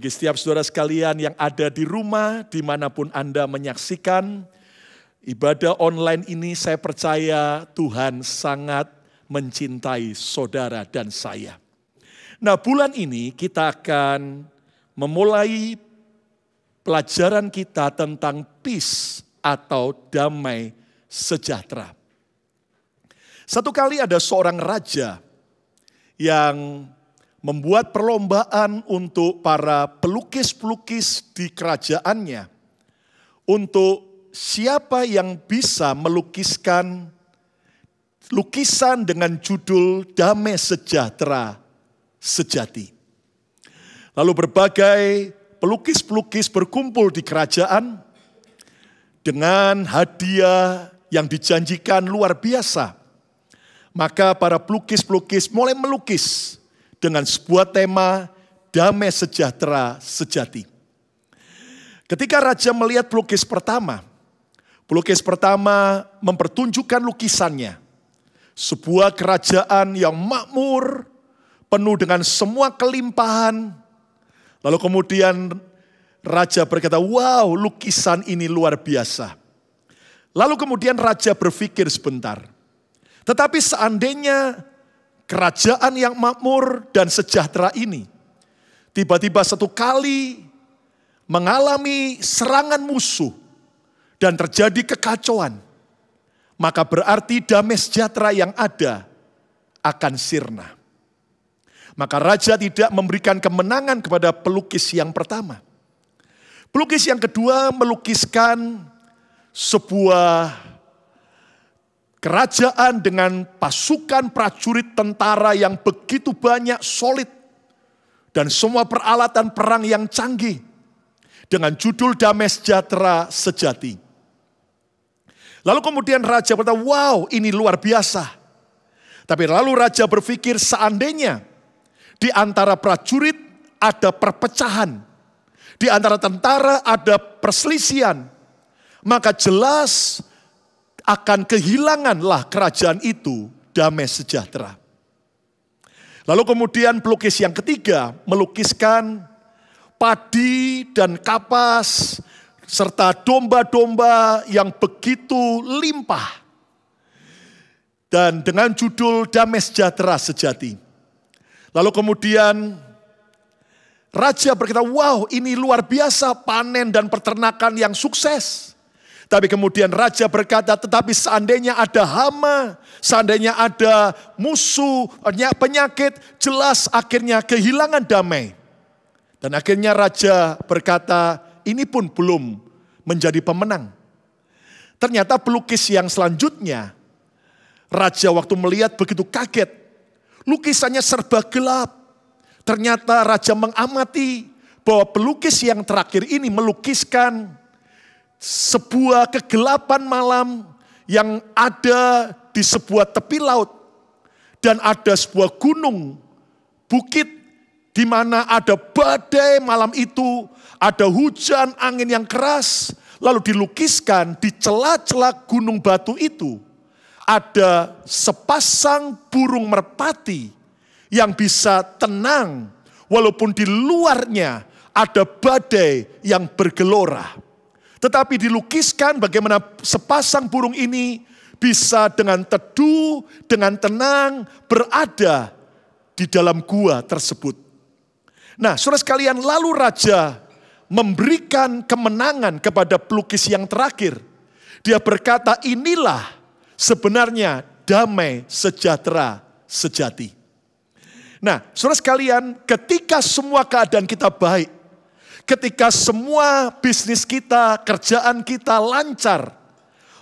Bagi setiap saudara sekalian yang ada di rumah, dimanapun Anda menyaksikan ibadah online ini, saya percaya Tuhan sangat mencintai saudara dan saya. Nah, bulan ini kita akan memulai pelajaran kita tentang peace atau damai sejahtera. Satu kali ada seorang raja yang membuat perlombaan untuk para pelukis-pelukis di kerajaannya untuk siapa yang bisa melukiskan lukisan dengan judul Damai Sejahtera Sejati. Lalu berbagai pelukis-pelukis berkumpul di kerajaan dengan hadiah yang dijanjikan luar biasa. Maka para pelukis-pelukis mulai melukis dengan sebuah tema damai sejahtera sejati. Ketika raja melihat pelukis pertama mempertunjukkan lukisannya. Sebuah kerajaan yang makmur, penuh dengan semua kelimpahan. Lalu kemudian raja berkata, wow, lukisan ini luar biasa. Lalu kemudian raja berpikir sebentar. Tetapi seandainya kerajaan yang makmur dan sejahtera ini tiba-tiba satu kali mengalami serangan musuh dan terjadi kekacauan, maka berarti damai sejahtera yang ada akan sirna. Maka raja tidak memberikan kemenangan kepada pelukis yang pertama. Pelukis yang kedua melukiskan sebuah kerajaan dengan pasukan prajurit tentara yang begitu banyak, solid. Dan semua peralatan perang yang canggih. Dengan judul Damai Sejahtera Sejati. Lalu kemudian raja berkata, wow, ini luar biasa. Tapi lalu raja berpikir seandainya di antara prajurit ada perpecahan. Di antara tentara ada perselisihan. Maka jelas akan kehilanganlah kerajaan itu damai sejahtera. Lalu kemudian pelukis yang ketiga melukiskan padi dan kapas serta domba-domba yang begitu limpah. Dan dengan judul Damai Sejahtera Sejati. Lalu kemudian raja berkata, wow, ini luar biasa panen dan peternakan yang sukses. Tapi kemudian raja berkata, tetapi seandainya ada hama, seandainya ada musuh, penyakit, jelas akhirnya kehilangan damai. Dan akhirnya raja berkata, ini pun belum menjadi pemenang. Ternyata pelukis yang selanjutnya, raja waktu melihat begitu kaget. Lukisannya serba gelap. Ternyata raja mengamati bahwa pelukis yang terakhir ini melukiskan sebuah kegelapan malam yang ada di sebuah tepi laut. Dan ada sebuah gunung, bukit, di mana ada badai malam itu, ada hujan, angin yang keras. Lalu dilukiskan di celah-celah gunung batu itu, ada sepasang burung merpati yang bisa tenang walaupun di luarnya ada badai yang bergelora. Tetapi dilukiskan bagaimana sepasang burung ini bisa dengan teduh, dengan tenang berada di dalam gua tersebut. Nah, saudara sekalian, lalu raja memberikan kemenangan kepada pelukis yang terakhir. Dia berkata, inilah sebenarnya damai sejahtera sejati. Nah, saudara sekalian, ketika semua keadaan kita baik, ketika semua bisnis kita, kerjaan kita lancar,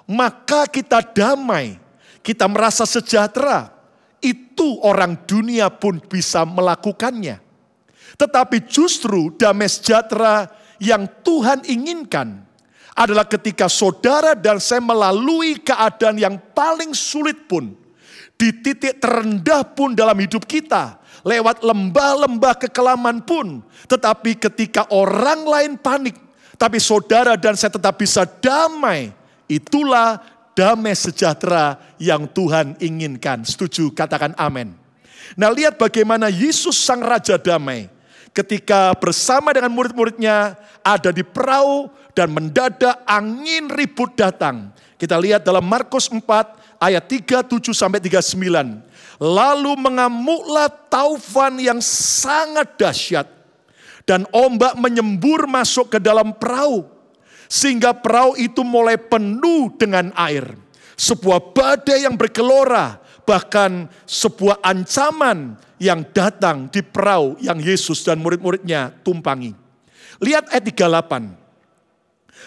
maka kita damai, kita merasa sejahtera. Itu orang dunia pun bisa melakukannya. Tetapi justru damai sejahtera yang Tuhan inginkan adalah ketika saudara dan saya melalui keadaan yang paling sulit pun, di titik terendah pun dalam hidup kita, lewat lembah-lembah kekelaman pun, tetapi ketika orang lain panik, tapi saudara dan saya tetap bisa damai, itulah damai sejahtera yang Tuhan inginkan. Setuju? Katakan amin. Nah, lihat bagaimana Yesus sang Raja Damai. ketika bersama dengan murid-muridnya ada di perahu dan mendadak angin ribut datang. Kita lihat dalam Markus 4 ayat 37 sampai 39. Lalu mengamuklah taufan yang sangat dahsyat dan ombak menyembur masuk ke dalam perahu sehingga perahu itu mulai penuh dengan air. Sebuah badai yang bergelora, bahkan sebuah ancaman yang datang di perahu yang Yesus dan murid-muridnya tumpangi. Lihat ayat 38.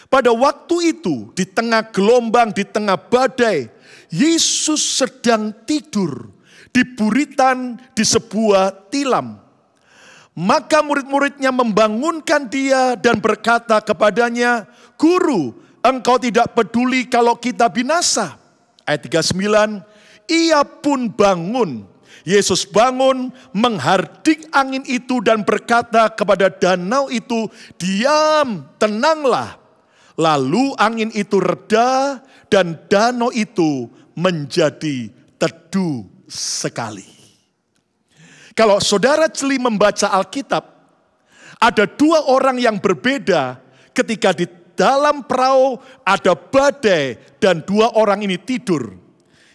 Pada waktu itu, di tengah gelombang, di tengah badai, Yesus sedang tidur di buritan di sebuah tilam. Maka murid-muridnya membangunkan dia dan berkata kepadanya, "Guru, engkau tidak peduli kalau kita binasa." Ayat 39, ia pun bangun. Yesus bangun, menghardik angin itu dan berkata kepada danau itu, "Diam, tenanglah." Lalu angin itu reda dan danau itu menjadi teduh sekali. Kalau saudara jeli membaca Alkitab, ada dua orang yang berbeda ketika di dalam perahu ada badai dan dua orang ini tidur.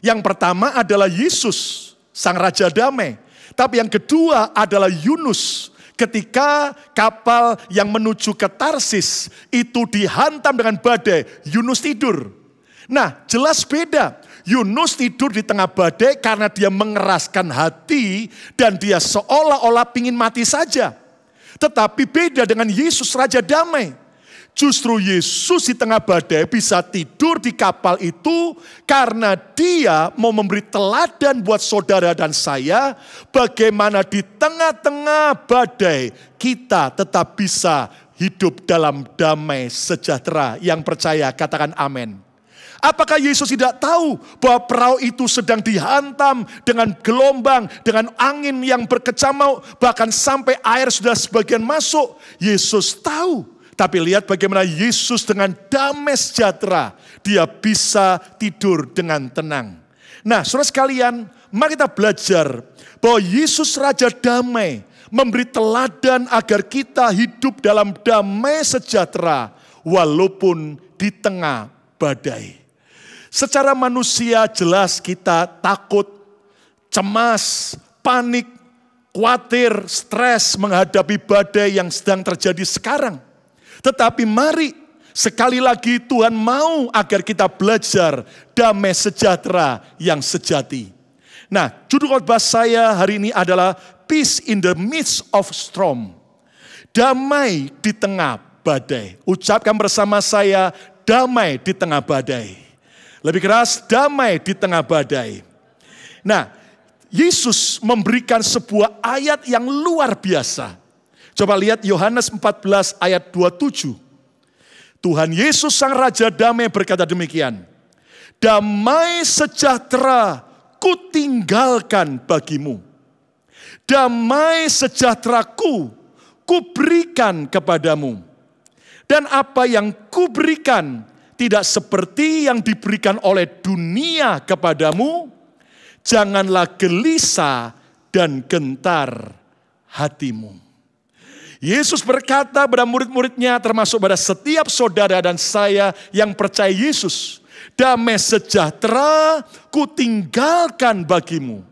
Yang pertama adalah Yesus, Sang Raja Damai. Tapi yang kedua adalah Yunus. Ketika kapal yang menuju ke Tarsis itu dihantam dengan badai, Yunus tidur. Nah, jelas beda. Yunus tidur di tengah badai karena dia mengeraskan hati dan dia seolah-olah ingin mati saja. Tetapi beda dengan Yesus Raja Damai. Justru Yesus di tengah badai bisa tidur di kapal itu karena dia mau memberi teladan buat saudara dan saya bagaimana di tengah-tengah badai kita tetap bisa hidup dalam damai sejahtera. Yang percaya katakan amin. Apakah Yesus tidak tahu bahwa perahu itu sedang dihantam dengan gelombang, dengan angin yang berkecamuk, bahkan sampai air sudah sebagian masuk? Yesus tahu. Tapi lihat bagaimana Yesus dengan damai sejahtera, dia bisa tidur dengan tenang. Nah, saudara sekalian, mari kita belajar bahwa Yesus Raja Damai memberi teladan agar kita hidup dalam damai sejahtera walaupun di tengah badai. Secara manusia jelas kita takut, cemas, panik, khawatir, stres menghadapi badai yang sedang terjadi sekarang. Tetapi mari sekali lagi Tuhan mau agar kita belajar damai sejahtera yang sejati. Nah, judul khotbah saya hari ini adalah Peace in the Midst of Storm. Damai di tengah badai. Ucapkan bersama saya, damai di tengah badai. Lebih keras, damai di tengah badai. Nah, Yesus memberikan sebuah ayat yang luar biasa. Coba lihat Yohanes 14 ayat 27. Tuhan Yesus Sang Raja Damai berkata demikian. Damai sejahtera ku tinggalkan bagimu. Damai sejahteraku ku berikan kepadamu. Dan apa yang ku berikan tidak seperti yang diberikan oleh dunia kepadamu. Janganlah gelisah dan gentar hatimu. Yesus berkata pada murid-muridnya termasuk pada setiap saudara dan saya yang percaya Yesus. Damai sejahtera ku tinggalkan bagimu.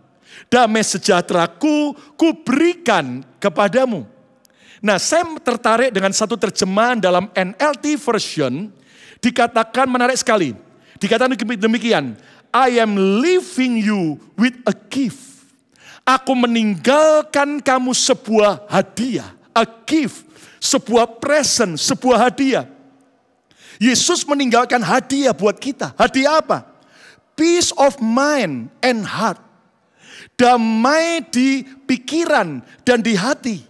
Damai sejahteraku ku berikan kepadamu. Nah, saya tertarik dengan satu terjemahan dalam NLT version. Dikatakan menarik sekali. Dikatakan demikian. I am leaving you with a gift. Aku meninggalkan kamu sebuah hadiah. A gift, sebuah present, sebuah hadiah. Yesus meninggalkan hadiah buat kita. Hadiah apa? Peace of mind and heart. Damai di pikiran dan di hati.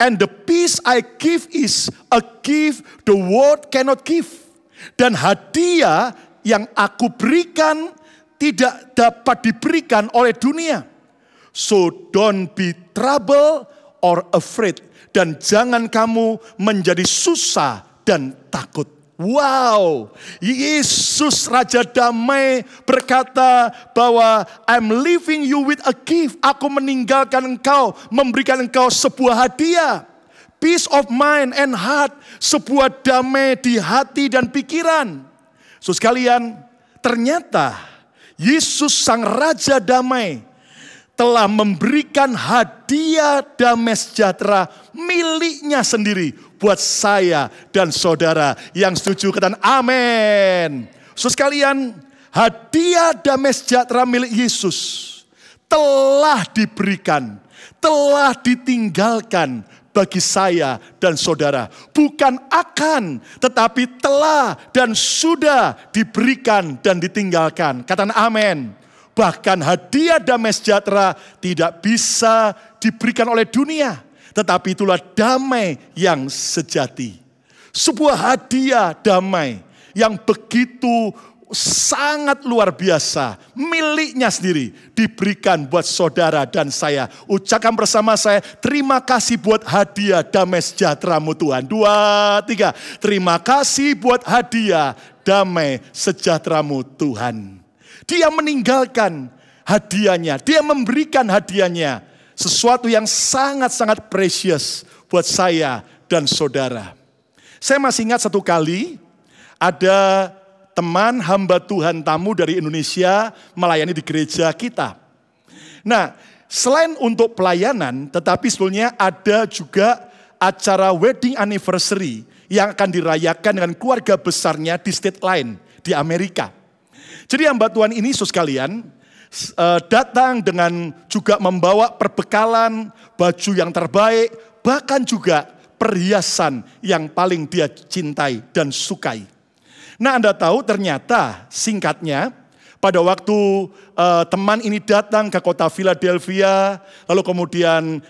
And the peace I give is a gift the world cannot give. Dan hadiah yang aku berikan tidak dapat diberikan oleh dunia. So don't be troubled or afraid. Dan jangan kamu menjadi susah dan takut. Wow, Yesus Raja Damai berkata bahwa I'm leaving you with a gift. Aku meninggalkan engkau, memberikan engkau sebuah hadiah. Peace of mind and heart, sebuah damai di hati dan pikiran. Saudara sekalian, ternyata Yesus Sang Raja Damai telah memberikan hadiah damai sejahtera miliknya sendiri buat saya dan saudara. Yang setuju katakan amin. Saudara sekalian, hadiah damai sejahtera milik Yesus telah diberikan, telah ditinggalkan bagi saya dan saudara. Bukan akan, tetapi telah dan sudah diberikan dan ditinggalkan. Katakan amin. Bahkan hadiah damai sejahtera tidak bisa diberikan oleh dunia. Tetapi itulah damai yang sejati. Sebuah hadiah damai yang begitu sangat luar biasa. Miliknya sendiri diberikan buat saudara dan saya. Ucapkan bersama saya, terima kasih buat hadiah damai sejahtera-Mu Tuhan. 2, 3. Terima kasih buat hadiah damai sejahtera-Mu Tuhan. Dia meninggalkan hadiahnya, dia memberikan hadiahnya. Sesuatu yang sangat-sangat precious buat saya dan saudara. Saya masih ingat satu kali ada teman hamba Tuhan tamu dari Indonesia melayani di gereja kita. Nah, selain untuk pelayanan, tetapi sebetulnya ada juga acara wedding anniversary yang akan dirayakan dengan keluarga besarnya di state lain di Amerika. Jadi hamba Tuhan ini saudara sekalian datang dengan juga membawa perbekalan, baju yang terbaik, bahkan juga perhiasan yang paling dia cintai dan sukai. Nah, Anda tahu ternyata singkatnya pada waktu teman ini datang ke kota Philadelphia, lalu kemudian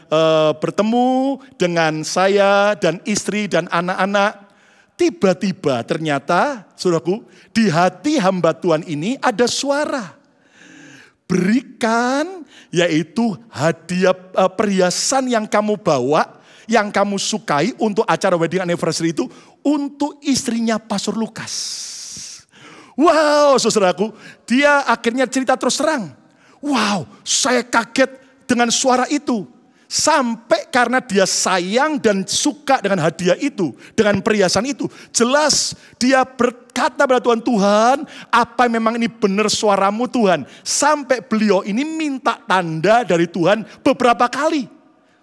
bertemu dengan saya dan istri dan anak-anak, tiba-tiba ternyata, saudaraku, di hati hamba Tuhan ini ada suara. Berikan, yaitu hadiah perhiasan yang kamu bawa, yang kamu sukai untuk acara wedding anniversary itu, untuk istrinya Pastor Lukas. Wow, saudaraku, dia akhirnya cerita terus terang. Wow, saya kaget dengan suara itu. Sampai karena dia sayang dan suka dengan hadiah itu, dengan perhiasan itu. Jelas dia berkata pada Tuhan, Tuhan, apa memang ini benar suaramu Tuhan? Sampai beliau ini minta tanda dari Tuhan beberapa kali.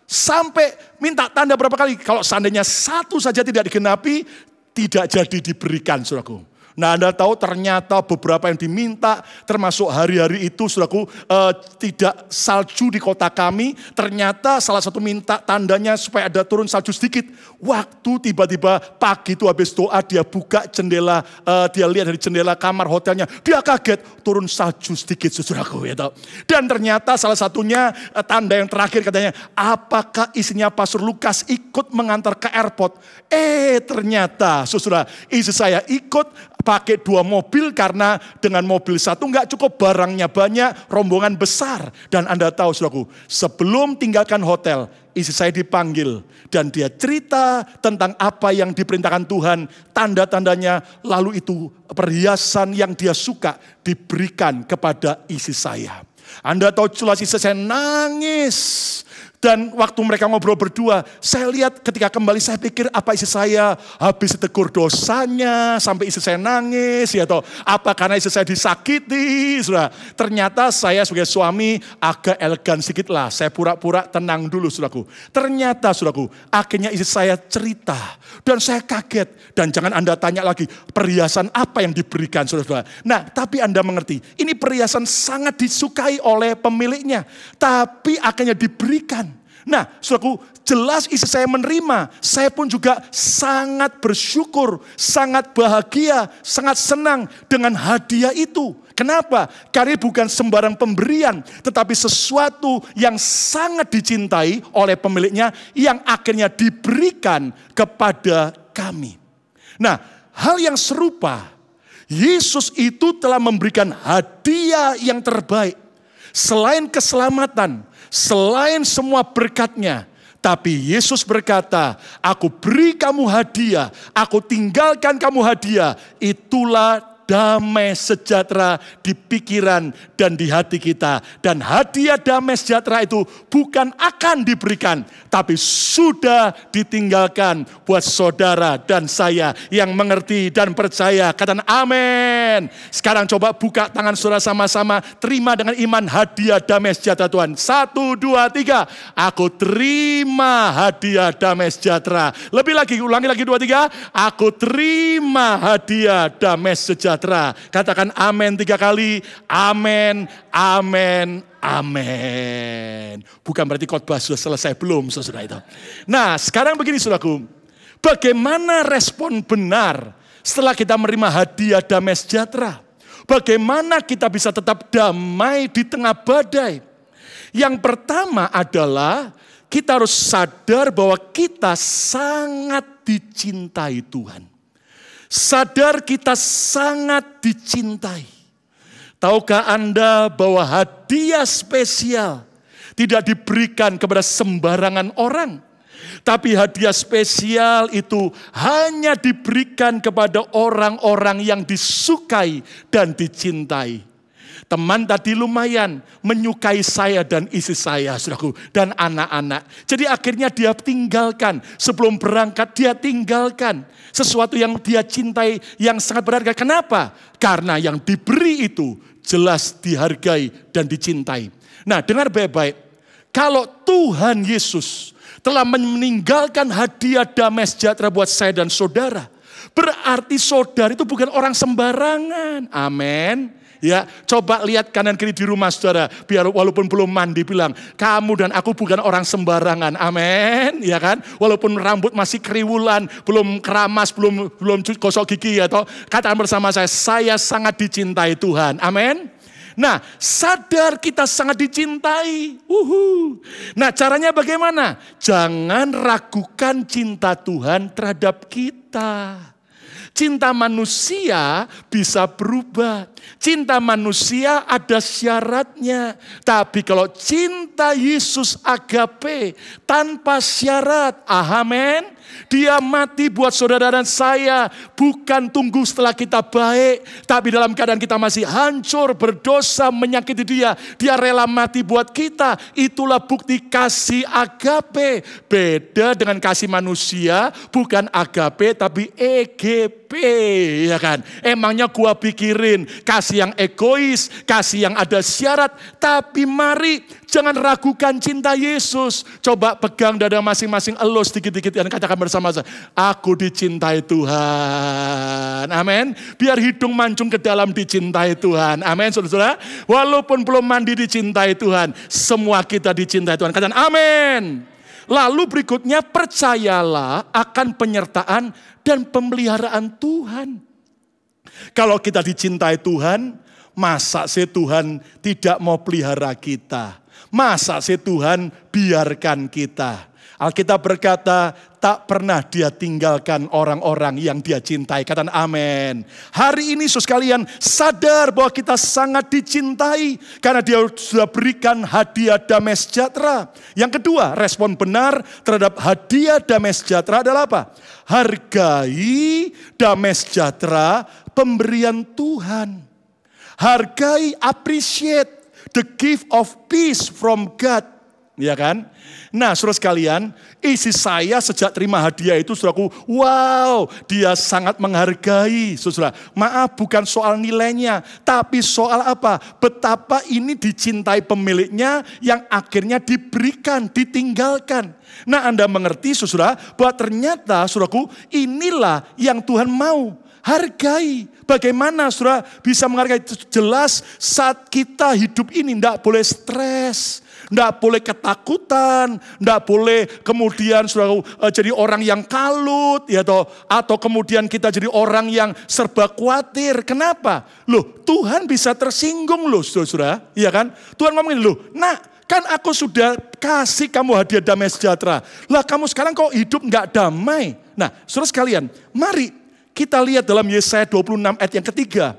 Sampai minta tanda beberapa kali. Kalau seandainya satu saja tidak digenapi, tidak jadi diberikan, saudaraku. Nah, Anda tahu ternyata beberapa yang diminta, termasuk hari-hari itu, saudaraku, tidak salju di kota kami. Ternyata salah satu minta tandanya supaya ada turun salju sedikit. Waktu tiba-tiba pagi itu habis doa, dia buka jendela, dia lihat dari jendela kamar hotelnya. Dia kaget, turun salju sedikit, saudaraku. Ya, dan ternyata salah satunya tanda yang terakhir katanya, apakah istrinya Pastor Lukas ikut mengantar ke airport? Ternyata, saudara, istri saya ikut pakai 2 mobil karena dengan mobil satu nggak cukup, barangnya banyak, rombongan besar. Dan Anda tahu, saudaraku, sebelum tinggalkan hotel, istri saya dipanggil dan dia cerita tentang apa yang diperintahkan Tuhan, tanda-tandanya, lalu itu perhiasan yang dia suka diberikan kepada istri saya. Anda tahu jelas istri saya nangis. Dan waktu mereka ngobrol berdua, saya lihat ketika kembali, saya pikir apa istri saya habis ditegur dosanya sampai istri saya nangis, ya toh? Apa karena istri saya disakiti? Saudara. Ternyata saya sebagai suami agak elegan sedikit lah, saya pura-pura tenang dulu, saudaraku. Ternyata, saudaraku, akhirnya istri saya cerita dan saya kaget. Dan jangan Anda tanya lagi perhiasan apa yang diberikan, saudara. Nah, tapi Anda mengerti, ini perhiasan sangat disukai oleh pemiliknya, tapi akhirnya diberikan. Nah, saudaraku, jelas istri saya menerima. Saya pun juga sangat bersyukur, sangat bahagia, sangat senang dengan hadiah itu. Kenapa? Karena bukan sembarang pemberian, tetapi sesuatu yang sangat dicintai oleh pemiliknya yang akhirnya diberikan kepada kami. Nah, hal yang serupa, Yesus itu telah memberikan hadiah yang terbaik. Selain keselamatan, selain semua berkatnya, Tapi Yesus berkata, aku beri kamu hadiah, aku tinggalkan kamu hadiah. Itulah damai sejahtera di pikiran dan di hati kita. Dan hadiah damai sejahtera itu bukan akan diberikan, tapi sudah ditinggalkan buat saudara dan saya yang mengerti dan percaya. Katakan amin. Sekarang coba buka tangan saudara sama-sama. Terima dengan iman hadiah damai sejahtera Tuhan. 1, 2, 3. Aku terima hadiah damai sejahtera. Lebih lagi, ulangi lagi 2, 3. Aku terima hadiah damai sejahtera. Katakan amin 3 kali. Amin, amin, amin. Bukan berarti khotbah sudah selesai, belum saudara itu. Nah sekarang begini saudaraku. Bagaimana respon benar setelah kita menerima hadiah damai sejahtera? Bagaimana kita bisa tetap damai di tengah badai? Yang pertama adalah kita harus sadar bahwa kita sangat dicintai Tuhan. Sadar kita sangat dicintai. Tahukah Anda bahwa hadiah spesial tidak diberikan kepada sembarangan orang, tapi hadiah spesial itu hanya diberikan kepada orang-orang yang disukai dan dicintai. Teman tadi lumayan menyukai saya dan istri saya, saudaraku, dan anak-anak. Jadi akhirnya dia tinggalkan, sebelum berangkat dia tinggalkan sesuatu yang dia cintai yang sangat berharga. Kenapa? Karena yang diberi itu jelas dihargai dan dicintai. Nah, dengar baik-baik. Kalau Tuhan Yesus telah meninggalkan hadiah damai sejahtera buat saya dan saudara, berarti saudara itu bukan orang sembarangan. Amin. Ya, coba lihat kanan kiri di rumah saudara, biar walaupun belum mandi bilang, kamu dan aku bukan orang sembarangan. Amin, ya kan? Walaupun rambut masih keriwulan, belum keramas, belum gosok gigi, atau katakan bersama saya sangat dicintai Tuhan. Amin. Nah, sadar kita sangat dicintai. Nah, caranya bagaimana? Jangan ragukan cinta Tuhan terhadap kita. Cinta manusia bisa berubah. Cinta manusia ada syaratnya. Tapi kalau cinta Yesus agape tanpa syarat, amen. Dia mati buat saudara dan saya. Bukan tunggu setelah kita baik, tapi dalam keadaan kita masih hancur, berdosa, menyakiti dia. Dia rela mati buat kita. Itulah bukti kasih agape. Beda dengan kasih manusia, bukan agape tapi EGP, ya kan? Emangnya gua pikirin kasih yang egois, kasih yang ada syarat. Tapi mari jangan ragukan cinta Yesus. Coba pegang dada masing-masing, elus dikit-dikit dan katakan bersama saya, aku dicintai Tuhan. Amin. Biar hidung mancung ke dalam dicintai Tuhan. Amin, saudara-saudara. Walaupun belum mandi dicintai Tuhan, semua kita dicintai Tuhan. Katakan amin. Lalu berikutnya, percayalah akan penyertaan dan pemeliharaan Tuhan. Kalau kita dicintai Tuhan, masa sih Tuhan tidak mau pelihara kita? Masa sih Tuhan biarkan kita? Alkitab berkata, tak pernah dia tinggalkan orang-orang yang dia cintai. Katakan amin. Hari ini saudara sekalian sadar bahwa kita sangat dicintai karena dia sudah berikan hadiah damai sejahtera. Yang kedua, respon benar terhadap hadiah damai sejahtera adalah apa? Hargai damai sejahtera pemberian Tuhan. Hargai, appreciate the gift of peace from God. Ya kan? Nah, saudara sekalian, isi saya sejak terima hadiah itu, saudaraku, wow, dia sangat menghargai, saudara. Maaf, bukan soal nilainya, tapi soal apa? Betapa ini dicintai pemiliknya yang akhirnya diberikan, ditinggalkan. Nah, Anda mengerti, saudara, bahwa ternyata, saudaraku, inilah yang Tuhan mau. Hargai. Bagaimana saudara bisa menghargai? Jelas saat kita hidup ini tidak boleh stres, tidak boleh ketakutan, tidak boleh kemudian saudara jadi orang yang kalut, ya atau kemudian kita jadi orang yang serba khawatir. Kenapa? Loh, Tuhan bisa tersinggung loh saudara, iya kan? Tuhan ngomongin loh, nak, kan aku sudah kasih kamu hadiah damai sejahtera. Lah kamu sekarang kok hidup nggak damai? Nah, saudara sekalian, mari kita lihat dalam Yesaya 26 ayat yang ketiga.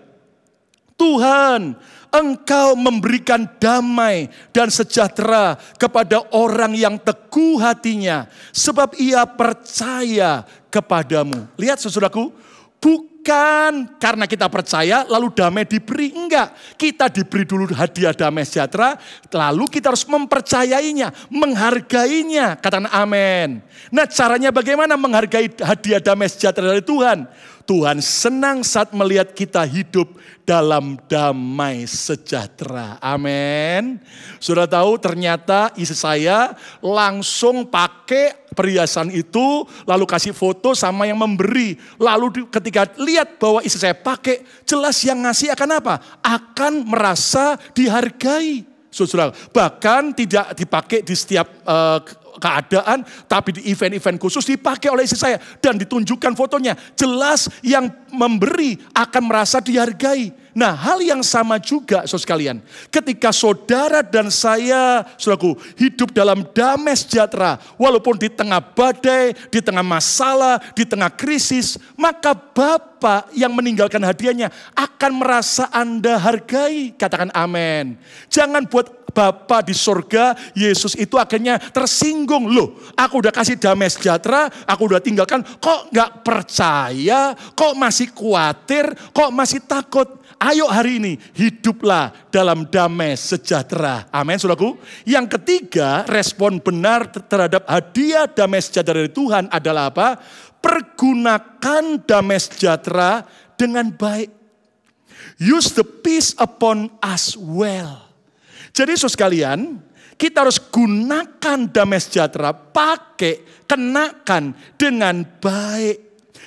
Tuhan, Engkau memberikan damai dan sejahtera kepada orang yang teguh hatinya, sebab ia percaya kepadamu. Lihat saudaraku, bukan karena kita percaya lalu damai diberi. Enggak, kita diberi dulu hadiah damai sejahtera, lalu kita harus mempercayainya, menghargainya. Katakan amin. Nah, caranya bagaimana menghargai hadiah damai sejahtera dari Tuhan? Tuhan senang saat melihat kita hidup dalam damai sejahtera. Amin. Sudah tahu ternyata istri saya langsung pakai perhiasan itu, lalu kasih foto sama yang memberi. Lalu ketika lihat bahwa istri saya pakai, jelas yang ngasih akan apa? Akan merasa dihargai. Saudara, bahkan tidak dipakai di setiap keadaan, tapi di event-event khusus dipakai oleh istri saya dan ditunjukkan fotonya. Jelas yang memberi akan merasa dihargai. Nah, hal yang sama juga saudara sekalian. Ketika saudara dan saya, saudaraku, hidup dalam damai sejahtera, walaupun di tengah badai, di tengah masalah, di tengah krisis, maka Bapa yang meninggalkan hadiahnya akan merasa Anda hargai. Katakan amin. Jangan buat Bapa di sorga, Yesus itu akhirnya tersinggung. Loh, aku udah kasih damai sejahtera, aku udah tinggalkan, kok gak percaya, kok masih khawatir, kok masih takut. Ayo hari ini hiduplah dalam damai sejahtera. Amin, saudaraku. Yang ketiga, respon benar terhadap hadiah damai sejahtera dari Tuhan adalah apa? Pergunakan damai sejahtera dengan baik. Use the peace upon us well. Jadi saudara sekalian, kita harus gunakan damai sejahtera, kenakan dengan baik.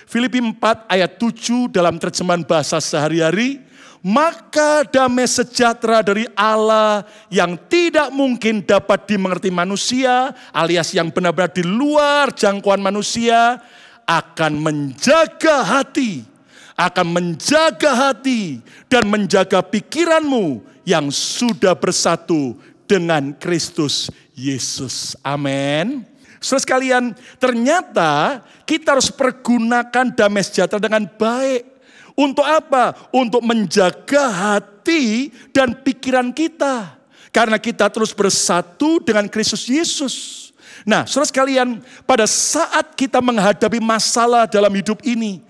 Filipi 4 ayat 7 dalam terjemahan bahasa sehari-hari, maka damai sejahtera dari Allah yang tidak mungkin dapat dimengerti manusia, alias yang benar-benar di luar jangkauan manusia, akan menjaga hati dan menjaga pikiranmu yang sudah bersatu dengan Kristus Yesus. Amin. Saudara sekalian, ternyata kita harus pergunakan damai sejahtera dengan baik. Untuk apa? Untuk menjaga hati dan pikiran kita. Karena kita terus bersatu dengan Kristus Yesus. Nah, saudara sekalian, pada saat kita menghadapi masalah dalam hidup ini,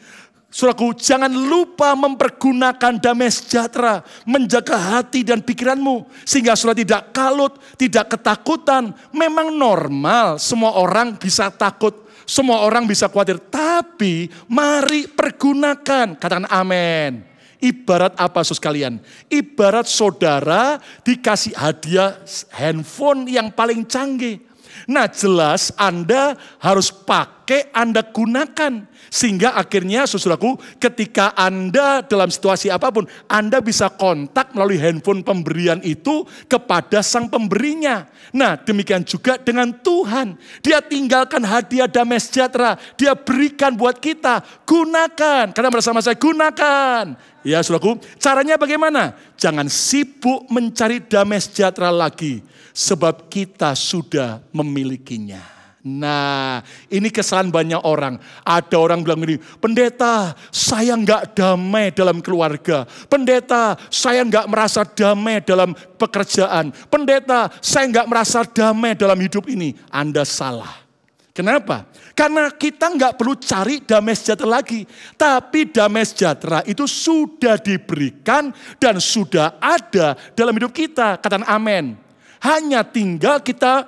saudaraku, jangan lupa mempergunakan damai sejahtera, menjaga hati dan pikiranmu, sehingga saudara tidak kalut, tidak ketakutan. Memang normal, semua orang bisa takut, semua orang bisa khawatir, tapi mari pergunakan. Katakan amin. Ibarat apa saudara sekalian? Ibarat saudara dikasih hadiah handphone yang paling canggih. Nah, jelas Anda harus pakai, Anda gunakan. Sehingga akhirnya saudaraku, ketika Anda dalam situasi apapun, Anda bisa kontak melalui handphone pemberian itu kepada sang pemberinya. Nah, demikian juga dengan Tuhan. Dia tinggalkan hadiah damai sejahtera, Dia berikan buat kita. Gunakan, karena bersama saya gunakan. Ya saudaraku, caranya bagaimana? Jangan sibuk mencari damai sejahtera lagi, sebab kita sudah memilikinya. Nah, ini kesalahan banyak orang. Ada orang bilang gini, pendeta, saya enggak damai dalam keluarga. Pendeta, saya enggak merasa damai dalam pekerjaan. Pendeta, saya enggak merasa damai dalam hidup ini. Anda salah. Kenapa? Karena kita enggak perlu cari damai sejahtera lagi. Tapi damai sejahtera itu sudah diberikan dan sudah ada dalam hidup kita. Katakan amin. Hanya tinggal kita,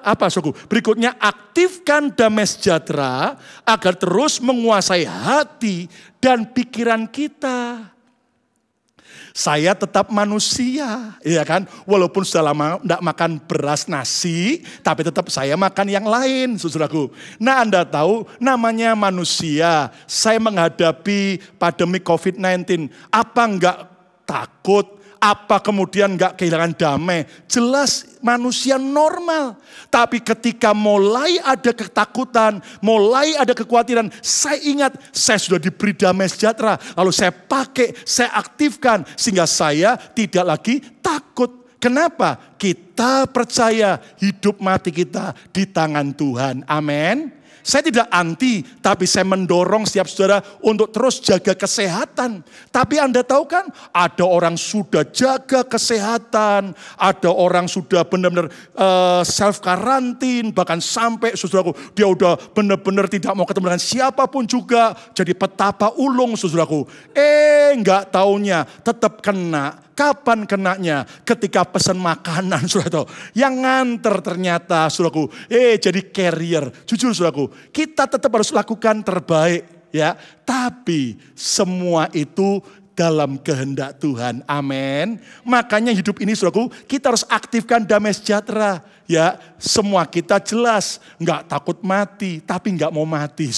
berikutnya aktifkan damai sejahtera agar terus menguasai hati dan pikiran kita. Saya tetap manusia, ya kan? Walaupun sudah lama tidak makan beras nasi, tapi tetap saya makan yang lain, saudaraku. Nah, Anda tahu namanya manusia. Saya menghadapi pandemi COVID-19, apa enggak takut? Apa kemudian enggak kehilangan damai? Jelas manusia normal. Tapi ketika mulai ada ketakutan, mulai ada kekhawatiran, saya ingat saya sudah diberi damai sejahtera. Lalu saya pakai, saya aktifkan sehingga saya tidak lagi takut. Kenapa? Kita percaya hidup mati kita di tangan Tuhan. Amin. Saya tidak anti, tapi saya mendorong setiap saudara untuk terus jaga kesehatan. Tapi Anda tahu kan, ada orang sudah jaga kesehatan, ada orang sudah benar-benar self karantin, bahkan sampai saudaraku, dia udah benar-benar tidak mau ketemu dengan siapapun juga, jadi petapa ulung saudaraku. Enggak taunya tetap kena. Kapan kenanya? Ketika pesan makanan, saudaraku. Yang nganter ternyata, saudaraku, jadi carrier. Jujur, saudaraku, kita tetap harus lakukan terbaik, ya. Tapi semua itu dalam kehendak Tuhan. Amin. Makanya hidup ini, saudaraku, kita harus aktifkan damai sejahtera. Ya, semua kita jelas nggak takut mati, tapi nggak mau mati.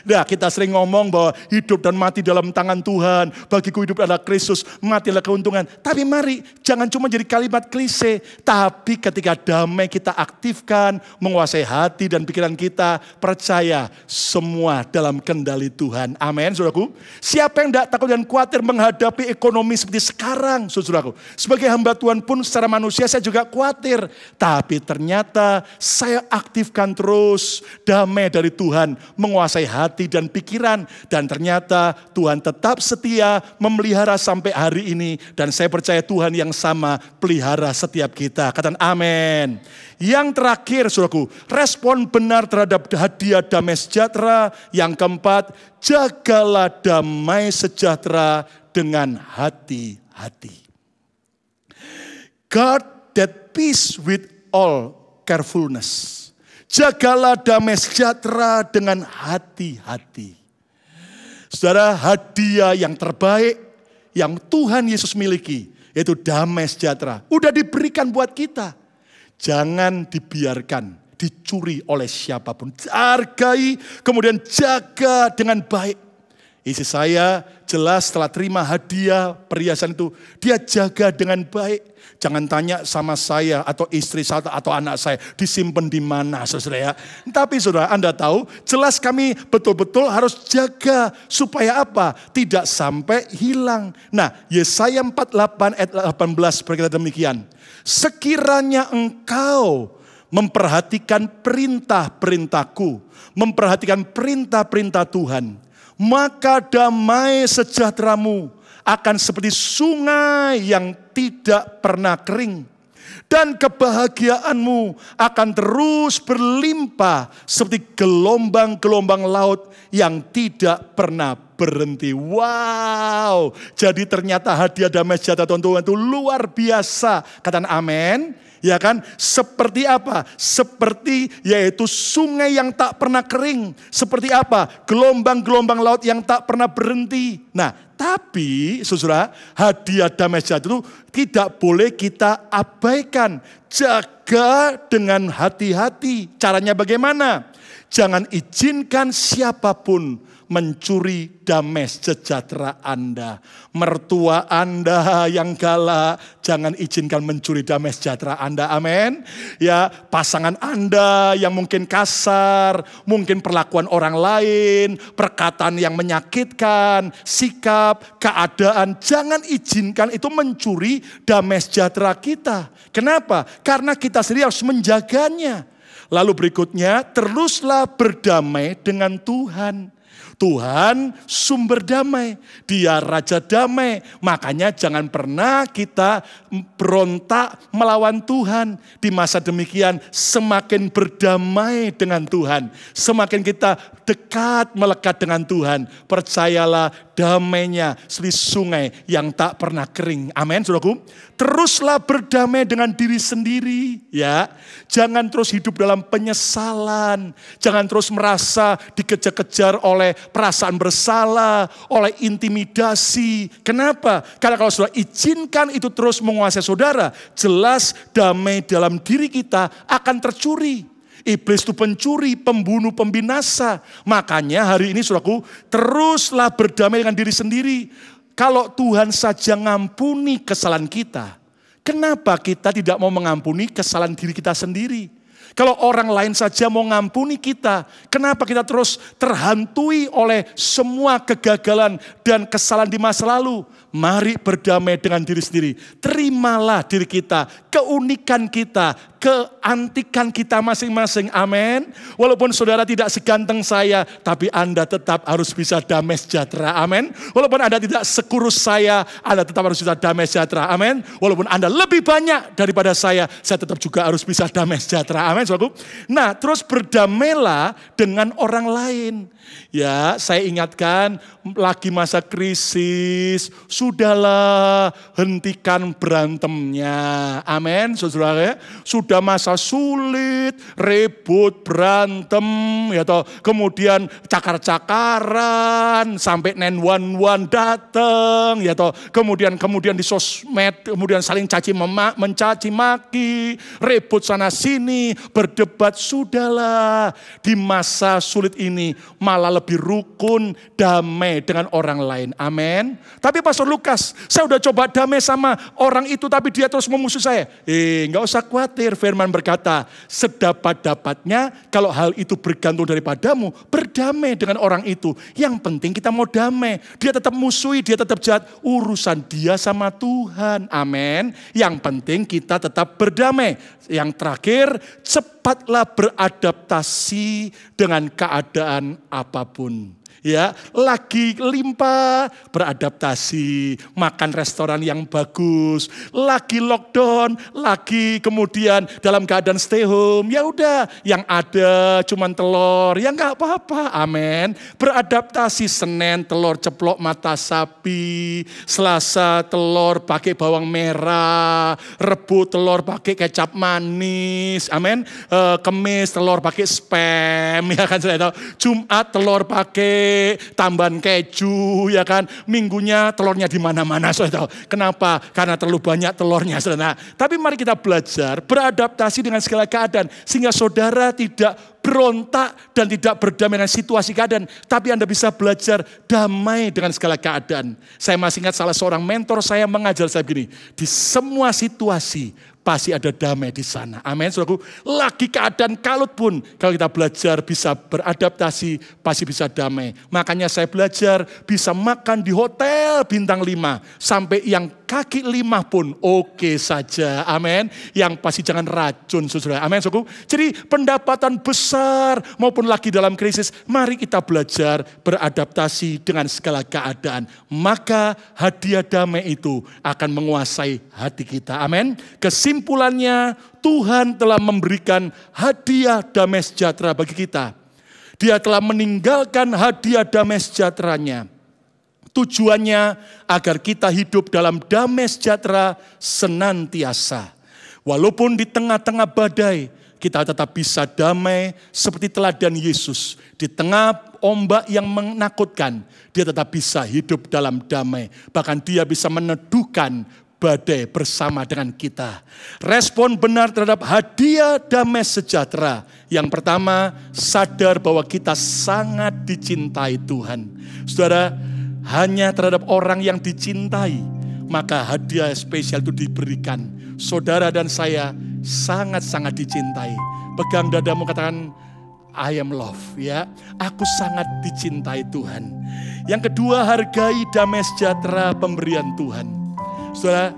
Nah, kita sering ngomong bahwa hidup dan mati dalam tangan Tuhan. Bagiku hidup adalah Kristus, mati adalah keuntungan. Tapi mari, jangan cuma jadi kalimat klise. Tapi ketika damai kita aktifkan, menguasai hati dan pikiran kita, percaya semua dalam kendali Tuhan. Amin, saudaraku. Siapa yang tidak takut dan khawatir menghadapi ekonomi seperti sekarang, saudaraku. Sebagai hamba Tuhan pun secara manusia saya juga khawatir. Tapi ternyata saya aktifkan terus damai dari Tuhan, menguasai hati dan pikiran. Dan ternyata Tuhan tetap setia memelihara sampai hari ini. Dan saya percaya Tuhan yang sama pelihara setiap kita. Katakan amin. Yang terakhir, saudaraku, respon benar terhadap hadiah damai sejahtera. Yang keempat, jagalah damai sejahtera dengan hati-hati. Guard that peace with all carefulness. Jagalah damai sejahtera dengan hati-hati. Saudara, hadiah yang terbaik yang Tuhan Yesus miliki, yaitu damai sejahtera, udah diberikan buat kita. Jangan dibiarkan dicuri oleh siapapun. Hargai, kemudian jaga dengan baik. Istri saya jelas setelah terima hadiah perhiasan itu, dia jaga dengan baik. Jangan tanya sama saya atau istri saya atau anak saya disimpan di mana, saudara ya. Tapi saudara, Anda tahu, jelas kami betul-betul harus jaga supaya apa? Tidak sampai hilang. Nah, Yesaya 48 ayat 18 berkata demikian. Sekiranya engkau memperhatikan perintah-perintahku, memperhatikan perintah-perintah Tuhan, maka damai sejahteramu akan seperti sungai yang tidak pernah kering. Dan kebahagiaanmu akan terus berlimpah seperti gelombang-gelombang laut yang tidak pernah berhenti. Wow, jadi ternyata hadiah damai sejahtera Tuhan itu luar biasa. Katakan amin. Ya kan? Seperti apa? Seperti yaitu sungai yang tak pernah kering. Seperti apa? Gelombang-gelombang laut yang tak pernah berhenti. Nah, tapi saudara, hadiah damai sejahtera itu tidak boleh kita abaikan. Jaga dengan hati-hati. Caranya bagaimana? Jangan izinkan siapapun mencuri damai sejahtera Anda. Mertua Anda yang galak, jangan izinkan mencuri damai sejahtera Anda. Amin. Ya, pasangan Anda yang mungkin kasar, mungkin perlakuan orang lain, perkataan yang menyakitkan, sikap, keadaan, jangan izinkan itu mencuri damai sejahtera kita. Kenapa? Karena kita sendiri harus menjaganya. Lalu berikutnya, teruslah berdamai dengan Tuhan. Tuhan sumber damai, Dia Raja damai. Makanya jangan pernah kita berontak melawan Tuhan. Di masa demikian semakin berdamai dengan Tuhan, semakin kita dekat melekat dengan Tuhan. Percayalah, damainya seperti sungai yang tak pernah kering. Amin, saudaraku. Teruslah berdamai dengan diri sendiri, ya. Jangan terus hidup dalam penyesalan. Jangan terus merasa dikejar-kejar oleh perasaan bersalah, oleh intimidasi. Kenapa? Karena kalau saudara izinkan itu terus menguasai saudara, jelas damai dalam diri kita akan tercuri. Iblis itu pencuri, pembunuh, pembinasa. Makanya hari ini saudaraku, teruslah berdamai dengan diri sendiri. Kalau Tuhan saja ngampuni kesalahan kita, kenapa kita tidak mau mengampuni kesalahan diri kita sendiri? Kalau orang lain saja mau ngampuni kita, kenapa kita terus terhantui oleh semua kegagalan dan kesalahan di masa lalu? Mari berdamai dengan diri sendiri. Terimalah diri kita, keunikan kita, keantikan kita masing-masing. Amin. Walaupun saudara tidak seganteng saya, tapi Anda tetap harus bisa damai sejahtera. Amin. Walaupun Anda tidak sekurus saya, Anda tetap harus bisa damai sejahtera. Amin. Walaupun Anda lebih banyak daripada saya tetap juga harus bisa damai sejahtera. Amin. Nah, terus berdamailah dengan orang lain. Ya, saya ingatkan lagi masa krisis, sudahlah hentikan berantemnya. Amin, saudara. Sudah masa sulit, ribut, berantem, ya toh. Kemudian cakar-cakaran, sampai 911 datang, ya toh. Kemudian di sosmed, kemudian saling mencaci maki, ribut sana sini, berdebat. Sudahlah, di masa sulit ini malah lebih rukun, damai dengan orang lain. Amin. Tapi Pastor Lukas, saya udah coba damai sama orang itu tapi dia terus memusuh saya. Nggak usah khawatir, firman berkata, sedapat-dapatnya kalau hal itu bergantung daripadamu, berdamai dengan orang itu. Yang penting kita mau damai. Dia tetap musuhi, dia tetap jahat, urusan dia sama Tuhan. Amin. Yang penting kita tetap berdamai. Yang terakhir, cepatlah beradaptasi dengan keadaan apapun. Ya, lagi limpah, beradaptasi, makan restoran yang bagus, lagi lockdown, lagi kemudian dalam keadaan stay home, ya udah, yang ada cuman telur, ya nggak apa-apa, amin. Beradaptasi, Senin telur ceplok mata sapi, Selasa telur pakai bawang merah, Rebu telur pakai kecap manis, amin. Kemis telur pakai spam, ya kan saya tahu. Jumat telur pakai tambahan keju, ya kan. Minggunya telurnya di mana-mana, saya tahu. Kenapa? Karena terlalu banyak telurnya, saudara. Tapi mari kita belajar beradaptasi dengan segala keadaan sehingga saudara tidak berontak dan tidak berdamai dengan situasi keadaan, tapi Anda bisa belajar damai dengan segala keadaan. Saya masih ingat salah seorang mentor saya mengajar saya begini, di semua situasi pasti ada damai di sana. Amin, saudaraku. Lagi keadaan kalut pun, kalau kita belajar bisa beradaptasi, pasti bisa damai. Makanya saya belajar bisa makan di hotel bintang 5, sampai yang kaki 5 pun oke saja. Amin. Yang pasti jangan racun, saudara. Amin, saudaraku. Jadi pendapatan besar maupun lagi dalam krisis, mari kita belajar beradaptasi dengan segala keadaan. Maka hadiah damai itu akan menguasai hati kita. Amin. Kesimpulannya, Tuhan telah memberikan hadiah damai sejahtera bagi kita. Dia telah meninggalkan hadiah damai sejahteranya. Tujuannya agar kita hidup dalam damai sejahtera senantiasa. Walaupun di tengah-tengah badai, kita tetap bisa damai seperti teladan Yesus. Di tengah ombak yang menakutkan, dia tetap bisa hidup dalam damai. Bahkan dia bisa meneduhkan badai bersama dengan kita. Respon benar terhadap hadiah damai sejahtera. Yang pertama, sadar bahwa kita sangat dicintai Tuhan. Saudara, hanya terhadap orang yang dicintai, maka hadiah spesial itu diberikan. Saudara dan saya sangat-sangat dicintai. Pegang dadamu, katakan, I am love, ya. Aku sangat dicintai Tuhan. Yang kedua, hargai damai sejahtera pemberian Tuhan. Saudara,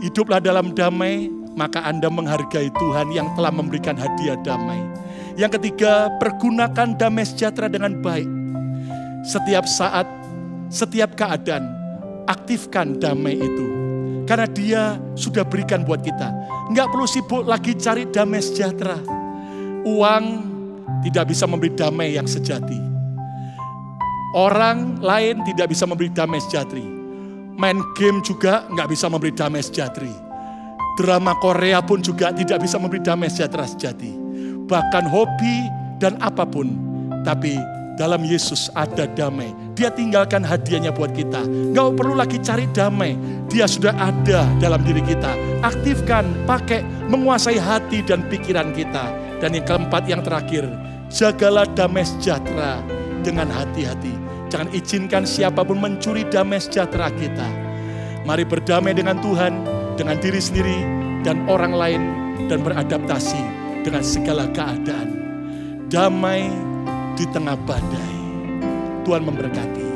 hiduplah dalam damai, maka Anda menghargai Tuhan yang telah memberikan hadiah damai. Yang ketiga, pergunakan damai sejahtera dengan baik. Setiap saat, setiap keadaan, aktifkan damai itu. Karena dia sudah berikan buat kita. Enggak perlu sibuk lagi cari damai sejahtera. Uang tidak bisa memberi damai yang sejati. Orang lain tidak bisa memberi damai sejati. Main game juga nggak bisa memberi damai sejati. Drama Korea pun juga tidak bisa memberi damai sejahtera sejati. Bahkan hobi dan apapun. Tapi dalam Yesus ada damai. Dia tinggalkan hadiahnya buat kita. Nggak perlu lagi cari damai. Dia sudah ada dalam diri kita. Aktifkan, pakai, menguasai hati dan pikiran kita. Dan yang keempat, yang terakhir, jagalah damai sejahtera dengan hati-hati. Jangan izinkan siapapun mencuri damai sejahtera kita. Mari berdamai dengan Tuhan, dengan diri sendiri, dan orang lain, dan beradaptasi dengan segala keadaan. Damai di tengah badai. Tuhan memberkati.